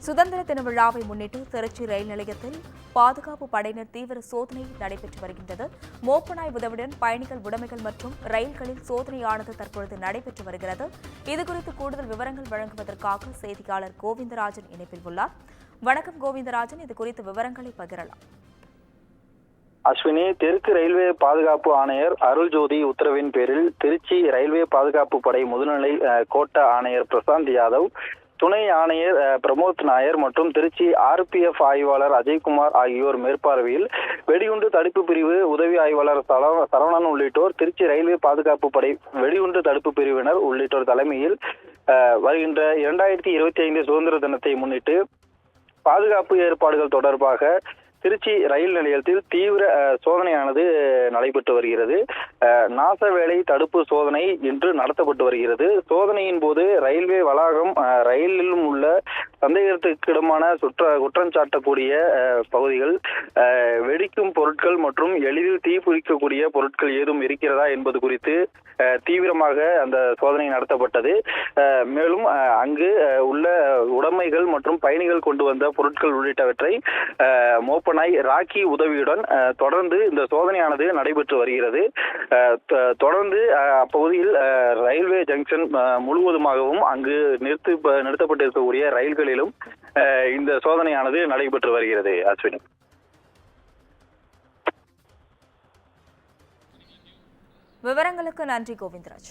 சுதந்திர தின விழாவை முன்னிட்டு திருச்சி ரயில் நிலையத்தில் பாதுகாப்பு படையினர் தீவிர சோதனை நடைபெற்று வருகின்றது. மோப்பநாய் உதவியுடன் பயணிகள் உடைமைகள் மற்றும் ரயில்களில் சோதனையானது தற்பொழுது நடைபெற்று வருகிறது. இதுகுறித்து கூடுதல் விவரங்கள் வழங்குவதற்காக செய்தியாளர் கோவிந்தராஜன் இணைப்பில் உள்ளார். வணக்கம் கோவிந்தராஜன், இதுகுறித்து விவரங்களை பகிரலாம். அஸ்வினி, தெற்கு ரயில்வே பாதுகாப்பு ஆணையர் அருள்ஜோதி உத்தரவின் பேரில் திருச்சி ரயில்வே பாதுகாப்பு படை முதுநிலை கோட்ட ஆணையர் பிரசாந்த் யாதவ், துணை ஆணையர் பிரமோத் நாயர் மற்றும் திருச்சி RPF ஆய்வாளர் அஜய்குமார் ஆகியோர் மேற்பார்வையில் வெடிகுண்டு தடுப்பு பிரிவு உதவி ஆய்வாளர் சரவணன் உள்ளிட்டோர், திருச்சி ரயில்வே பாதுகாப்பு படை வெடிகுண்டு தடுப்பு பிரிவினர் உள்ளிட்டோர் தலைமையில் வருகின்ற 2025 சுதந்திர தினத்தை முன்னிட்டு பாதுகாப்பு ஏற்பாடுகள் தொடர்பாக திருச்சி ரயில் நிலையத்தில் தீவிர சோதனையானது நடைபெற்று வருகிறது. நாசவேலை தடுப்பு சோதனை இன்று நடத்தப்பட்டு வருகிறது. சோதனையின் போது ரயில்வே வளாகம், ரயிலிலும் உள்ள சந்தேகத்திற்கிடமான குற்றம் சாட்டக்கூடிய பகுதிகள், வெடிக்கும் பொருட்கள் மற்றும் எளிதில் தீப்பிடிக்கக்கூடிய பொருட்கள் ஏதும் இருக்கிறதா என்பது குறித்து தீவிரமாக அந்த சோதனை நடத்தப்பட்டது. மேலும் அங்கு உள்ள உடைமைகள் மற்றும் பயணிகள் கொண்டு வந்த பொருட்கள் உள்ளிட்டவற்றை மோப்பநாய் ராக்கி உதவியுடன் தொடர்ந்து இந்த சோதனையானது நடைபெற்று வருகிறது. தொடர்ந்து அப்பகுதியில் ரயில்வே ஜங்ஷன் முழுவதுமாகவும் அங்கு நிறுத்தப்பட்டிருக்கக்கூடிய ரயில்களிலும் இந்த சோதனையானது நடைபெற்று வருகிறது. அஸ்வினி, விவரங்களுக்கு நன்றி கோவிந்தராஜ்.